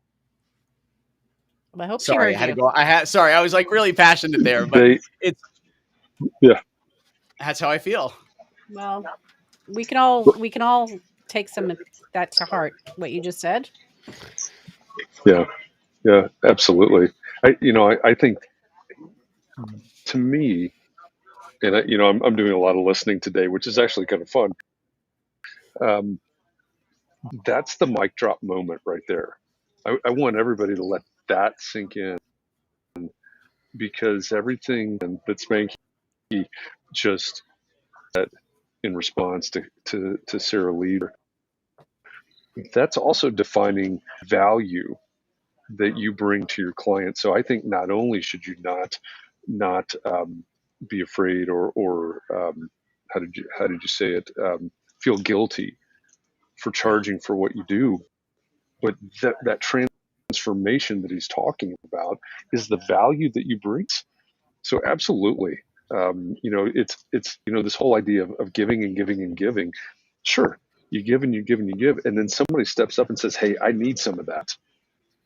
Well, I hope sorry, I had to go. Sorry, I was like really passionate there, but that's how I feel. Well, we can all take some of that to heart, what you just said. Yeah, absolutely. I think, to me, and I'm doing a lot of listening today, which is actually kind of fun. That's the mic drop moment right there. I want everybody to let that sink in, because everything that Spanky just said in response to Sarah Lee, that's also defining value that you bring to your client. So I think not only should you not be afraid or how did you say it, feel guilty for charging for what you do, but that transformation that he's talking about is the value that you bring. So absolutely, it's this whole idea of giving and giving and giving. Sure, you give and you give and you give, and then somebody steps up and says, "Hey, I need some of that.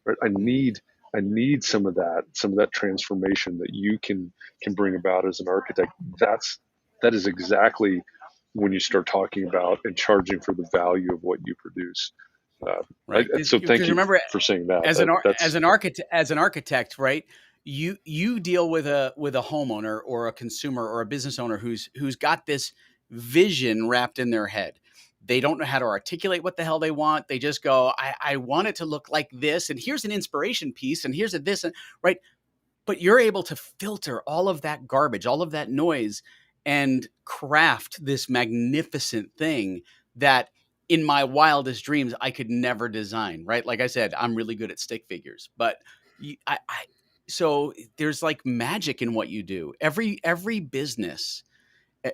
Right? I need some of that transformation that you can bring about as an architect." That is exactly when you start talking about and charging for the value of what you produce. Right. So thank you for saying that. As an architect, right? You deal with a homeowner or a consumer or a business owner who's got this vision wrapped in their head. They don't know how to articulate what the hell they want. They just go, I want it to look like this, and here's an inspiration piece, and here's this, right? But you're able to filter all of that garbage, all of that noise, and craft this magnificent thing that in my wildest dreams I could never design, right? Like I said, I'm really good at stick figures, but so there's like magic in what you do. Every business,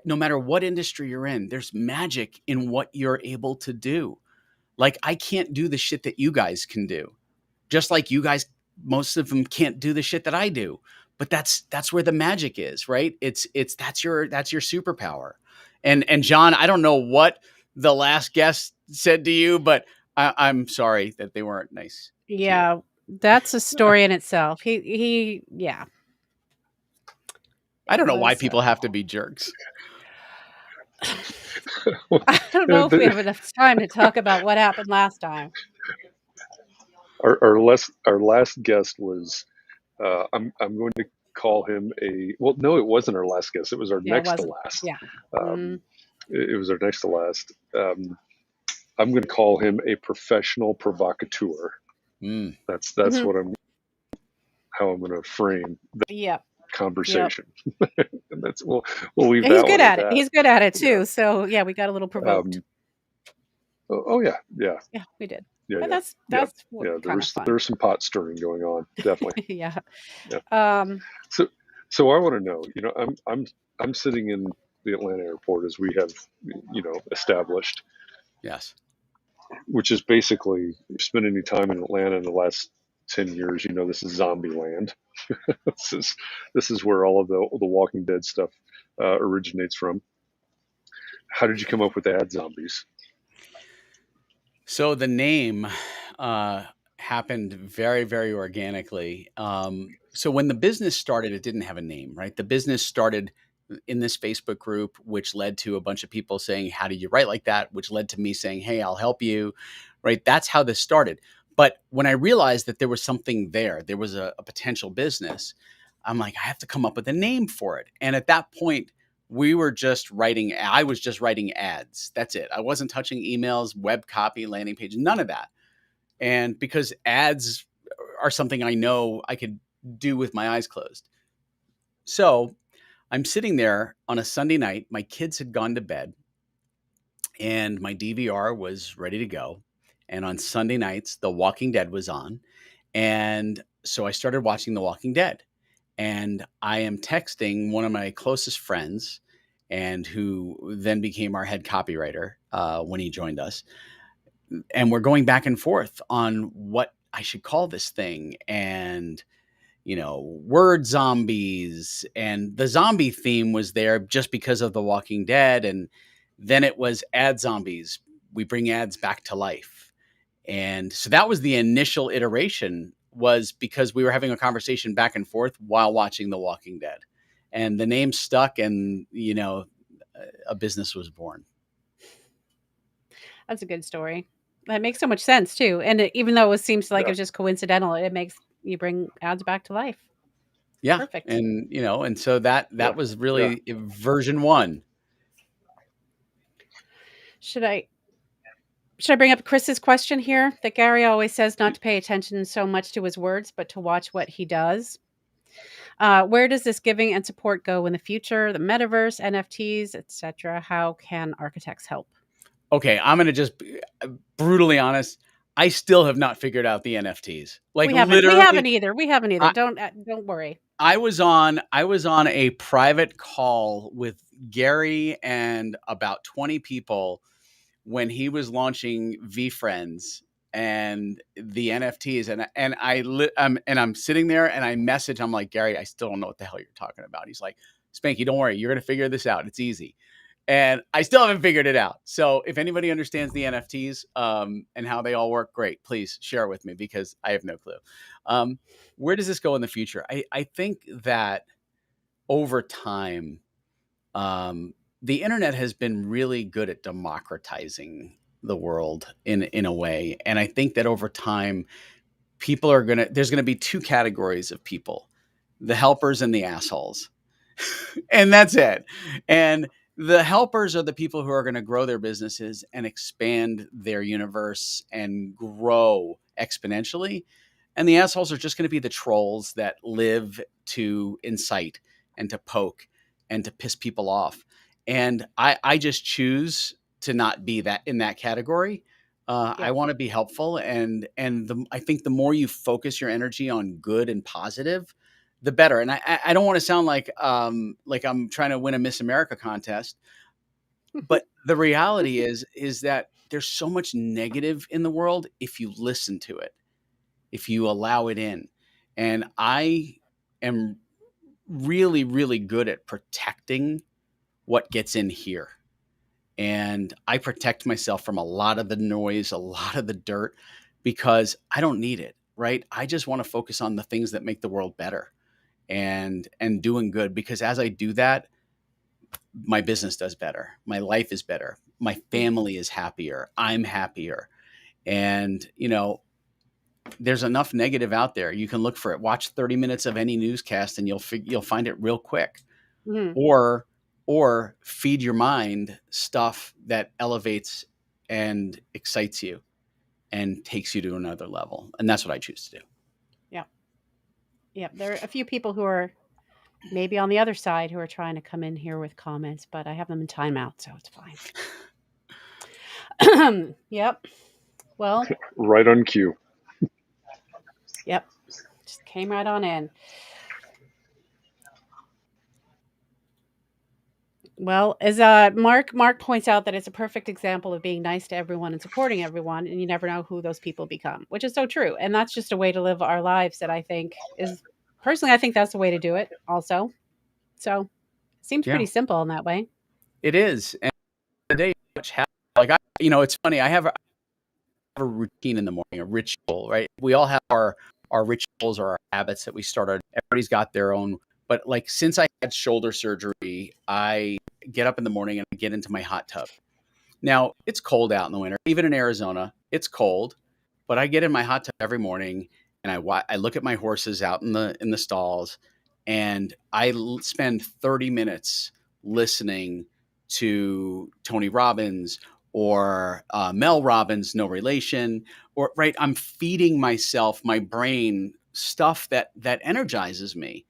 no matter what industry you're in, there's magic in what you're able to do. Like, I can't do the shit that you guys can do. Just like you guys, most of them can't do the shit that I do. But that's where the magic is, right? It's that's your superpower. And John, I don't know what the last guest said to you, but I'm sorry that they weren't nice. Yeah, that's a story in itself. He yeah. I don't know why people have to be jerks. I don't know if we have enough time to talk about what happened last time. Our last guest was I'm going to call him no, it wasn't our last guest. It was our next to last. Yeah. It was our next to last. I'm going to call him a professional provocateur. That's what how I'm going to frame the conversation. And that's we'll leave that. He's good at it. He's good at it too. So yeah, we got a little provoked. Yeah, we did. Yeah, but that's there's some pot stirring going on, definitely. Yeah. So I want to know, I'm sitting in the Atlanta airport, as we have, established. Yes. Which is basically, if you spend any time in Atlanta in the last 10 years, this is zombie land. this is where all of the Walking Dead stuff originates from. How did you come up with ad zombies? So the name happened very, very organically. So when the business started, it didn't have a name, right? The business started in this Facebook group, which led to a bunch of people saying, how do you write like that? Which led to me saying, hey, I'll help you, right? That's how this started. But when I realized that there was something there was a potential business, I'm like, I have to come up with a name for it. And at that point, I was just writing ads. That's it. I wasn't touching emails, web copy, landing page, none of that. And because ads are something I know I could do with my eyes closed. So I'm sitting there on a Sunday night. My kids had gone to bed and my DVR was ready to go. And on Sunday nights, The Walking Dead was on. And so I started watching The Walking Dead. And I am texting one of my closest friends, and who then became our head copywriter when he joined us. And we're going back and forth on what I should call this thing. And, word zombies. And the zombie theme was there just because of The Walking Dead. And then it was ad zombies. We bring ads back to life. And so that was the initial iteration, was because we were having a conversation back and forth while watching The Walking Dead, and the name stuck, and a business was born. That's a good story. That makes so much sense too. And even though it seems like it was just coincidental, it makes you bring ads back to life. Yeah. Perfect. And and so that was really version 1. Should I bring up Chris's question here, that Gary always says not to pay attention so much to his words, but to watch what he does? Where does this giving and support go in the future? The metaverse, NFTs, etc. How can architects help? Okay, I'm going to just be brutally honest. I still have not figured out the NFTs. Like, we haven't either. Don't worry. I was on a private call with Gary and about 20 people when he was launching VFriends and the NFTs, and I'm sitting there and I message. I'm like, Gary, I still don't know what the hell you're talking about. He's like, Spanky, don't worry, you're gonna figure this out. It's easy. And I still haven't figured it out. So if anybody understands the NFTs and how they all work, great. Please share it with me, because I have no clue. Where does this go in the future? I think that over time, the internet has been really good at democratizing the world in a way. And I think that over time, there's going to be 2 categories of people: the helpers and the assholes. And that's it. And the helpers are the people who are going to grow their businesses and expand their universe and grow exponentially. And the assholes are just going to be the trolls that live to incite and to poke and to piss people off. And I just choose to not be that in that category. I want to be helpful. And I think the more you focus your energy on good and positive, the better. And I don't want to sound like I'm trying to win a Miss America contest, but the reality is that there's so much negative in the world if you listen to it, if you allow it in. And I am really, really good at protecting what gets in here. And I protect myself from a lot of the noise, a lot of the dirt, because I don't need it, right? I just want to focus on the things that make the world better and doing good, because as I do that, my business does better. My life is better. My family is happier. I'm happier. And, there's enough negative out there. You can look for it. Watch 30 minutes of any newscast and you'll find it real quick. Mhm. Or feed your mind stuff that elevates and excites you and takes you to another level. And that's what I choose to do. Yeah, there are a few people who are maybe on the other side who are trying to come in here with comments, but I have them in timeout, so it's fine. Yep. Well, Right on cue. yep. Just came right on in. Well, as Mark points out that it's a perfect example of being nice to everyone and supporting everyone, and you never know who those people become, which is so true. And that's just a way to live our lives that I think is personally, I think that's the way to do it also. So it seems Yeah. pretty simple in that way. It is. And today, like it's funny. I have a routine in the morning, a ritual, right? We all have our rituals or our habits that we started. Everybody's got their own. But like since I had shoulder surgery, I get up in the morning and I get into my hot tub. Now, it's cold out in the winter. Even in Arizona, it's cold. But I get in my hot tub every morning and I look at my horses out in the stalls, and I spend 30 minutes listening to Tony Robbins or Mel Robbins, no relation, or right. I'm feeding myself, my brain, stuff that energizes me.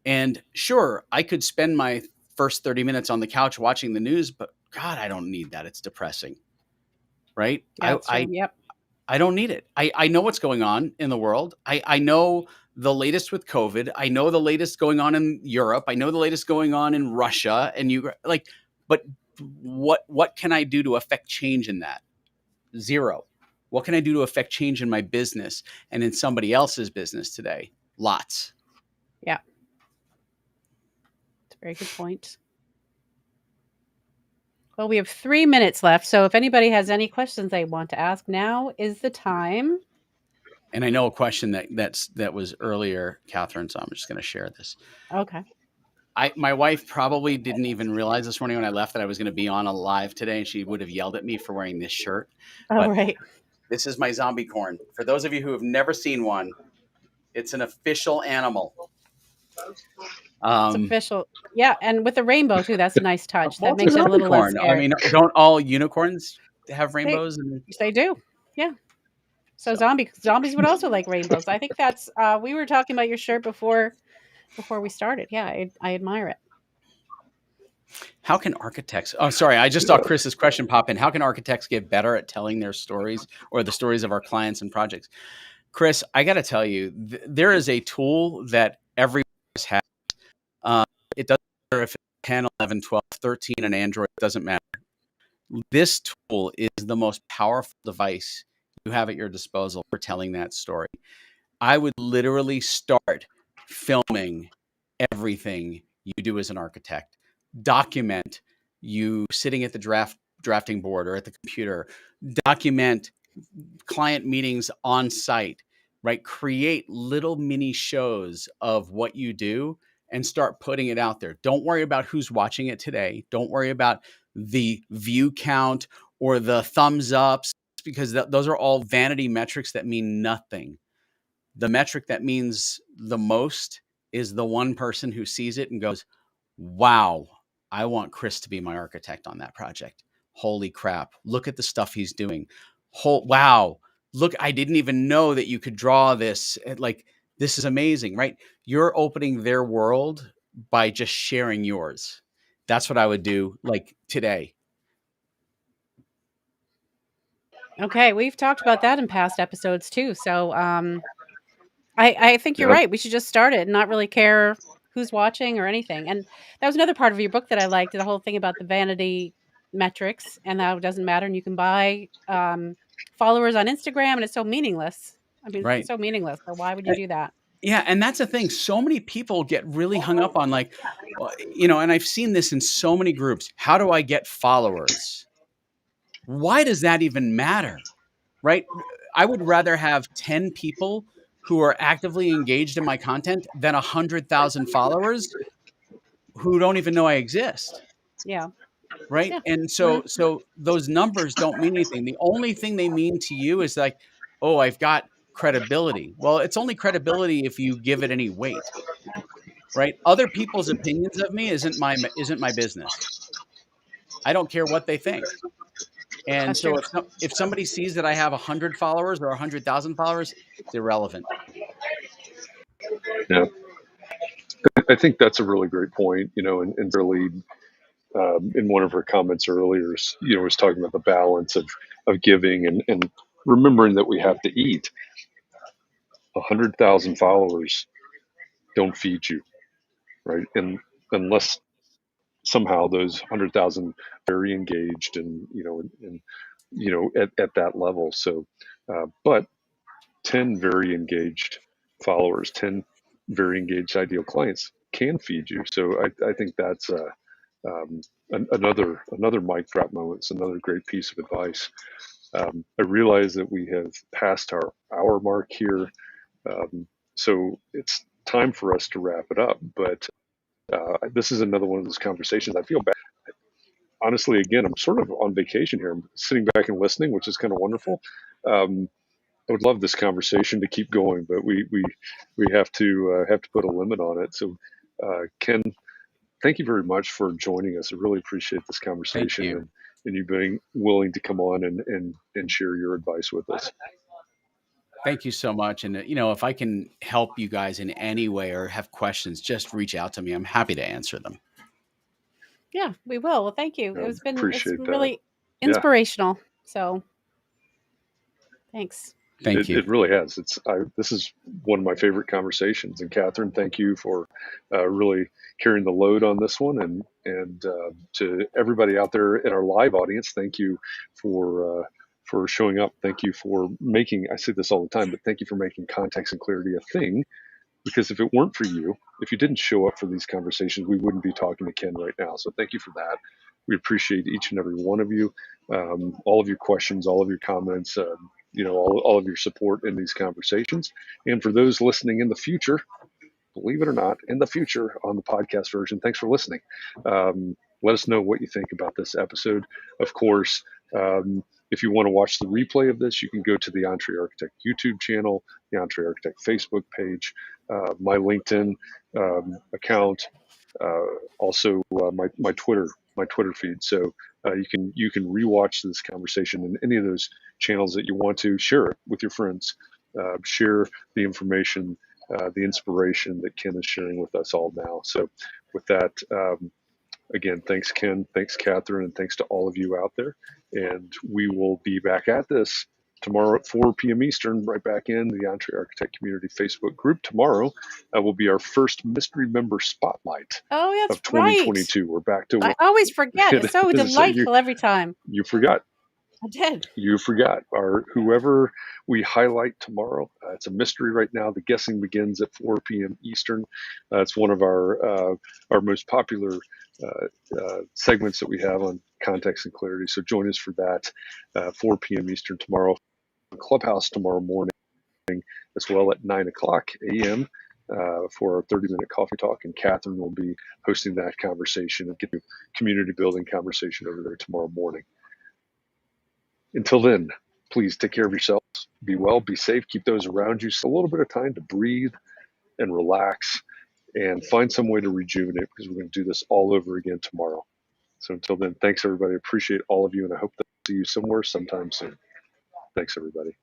And sure, I could spend my first 30 minutes on the couch watching the news, but God, I don't need that. It's depressing, right? Yeah, that's true. Yep. I don't need it. I know what's going on in the world. I know the latest with COVID. I know the latest going on in Europe. I know the latest going on in Russia and but what can I do to affect change in that? Zero. What can I do to affect change in my business and in somebody else's business today? Lots. Yeah. It's a very good point. Well, we have 3 minutes left. So if anybody has any questions they want to ask, now is the time. And I know a question that was earlier, Katharine, so I'm just going to share this. Okay. My wife probably didn't even realize this morning when I left that I was going to be on a live today, and she would have yelled at me for wearing this shirt. Oh, right. This is my zombie corn. For those of you who have never seen one, it's an official animal. It's official. Yeah, and with the rainbow too. That's a nice touch. Well, that makes it a little less scary. I mean, don't all unicorns have rainbows? They do. Yeah. So zombies would also like rainbows. I think that's we were talking about your shirt before we started. Yeah, I admire it. How can architects? Oh, sorry, I just saw Chris's question pop in. How can architects get better at telling their stories or the stories of our clients and projects? Chris, I got to tell you, there is a tool that every has. It doesn't matter if it's 10, 11, 12, 13, and Android. It doesn't matter. This tool is the most powerful device you have at your disposal for telling that story. I would literally start filming everything you do as an architect. Document you sitting at the drafting board or at the computer. Document client meetings on site, right? Create little mini shows of what you do and start putting it out there. Don't worry about who's watching it today. Don't worry about the view count or the thumbs ups, because those are all vanity metrics that mean nothing. The metric that means the most is the one person who sees it and goes, wow, I want Chris to be my architect on that project. Holy crap. Look at the stuff he's doing. Wow. Look, I didn't even know that you could draw this. Like, this is amazing, right? You're opening their world by just sharing yours. That's what I would do like today. Okay, we've talked about that in past episodes too. So I think you're right. We should just start it and not really care who's watching or anything. And that was another part of your book that I liked, the whole thing about the vanity metrics and how it doesn't matter. And you can buy followers on Instagram and it's so meaningless. I mean, Right. it's so meaningless. So why would you do that? Yeah, and that's the thing. So many people get really hung up on like, and I've seen this in so many groups. How do I get followers? Why does that even matter? Right? I would rather have 10 people who are actively engaged in my content than 100,000 followers who don't even know I exist. Yeah. Right. Yeah. And so those numbers don't mean anything. The only thing they mean to you is like, oh, I've got credibility. Well, it's only credibility if you give it any weight. Right. Other people's opinions of me isn't my business. I don't care what they think. And That's so true. if somebody sees that I have 100 followers or 100,000 followers, it's irrelevant. Yeah, I think that's a really great point. And really, in one of her comments earlier, was talking about the balance of giving and remembering that we have to eat. 100,000 followers don't feed you, right? And unless somehow those 100,000 very engaged and at that level. So, but 10 very engaged followers, 10 very engaged ideal clients can feed you. So I think that's another mic drop moment. It's another great piece of advice. I realize that we have passed our hour mark here. So it's time for us to wrap it up. But this is another one of those conversations. I feel bad. Honestly, again, I'm sort of on vacation here. I'm sitting back and listening, which is kind of wonderful. I would love this conversation to keep going, but we have to put a limit on it. So, Ken, thank you very much for joining us. I really appreciate this Thank conversation you. and you being willing to come on and share your advice with us. Thank you so much. And, if I can help you guys in any way or have questions, just reach out to me. I'm happy to answer them. Yeah, we will. Well, thank you. It's Appreciate that. really Yeah. inspirational. So thanks. Thank you. It really has. This is one of my favorite conversations. And Katharine, thank you for really carrying the load on this one. And to everybody out there in our live audience, thank you for showing up. Thank you for making. I say this all the time, but thank you for making context and clarity a thing. Because if it weren't for you, if you didn't show up for these conversations, we wouldn't be talking to Ken right now. So thank you for that. We appreciate each and every one of you, all of your questions, all of your comments, all of your support in these conversations. And for those listening in the future, believe it or not, in the future on the podcast version, thanks for listening. Let us know what you think about this episode. Of course, if you want to watch the replay of this, you can go to the Entree Architect YouTube channel, the Entree Architect Facebook page, my LinkedIn account, also my Twitter feed. So you can rewatch this conversation in any of those channels that you want to. Share it with your friends. Share the information, the inspiration that Ken is sharing with us all now. So with that, again, thanks, Ken. Thanks, Katharine. And thanks to all of you out there. And we will be back at this tomorrow at 4 p.m. Eastern, right back in the Entree Architect Community Facebook group. Tomorrow will be our first mystery member spotlight That's of 2022. Right. We're back to I always forget. It's so delightful every time. You forgot. I did. You forgot. Whoever we highlight tomorrow, it's a mystery right now. The guessing begins at 4 p.m. Eastern. It's one of our most popular segments that we have on context and clarity. So join us for that 4 p.m. Eastern tomorrow. Clubhouse tomorrow morning as well at 9 o'clock a.m. For our 30-minute coffee talk. And Katharine will be hosting that conversation and get the community building conversation over there tomorrow morning. Until then, please take care of yourselves. Be well, be safe, keep those around you. So a little bit of time to breathe and relax and find some way to rejuvenate because we're going to do this all over again tomorrow. So until then, thanks everybody. Appreciate all of you and I hope to see you somewhere sometime soon. Thanks everybody.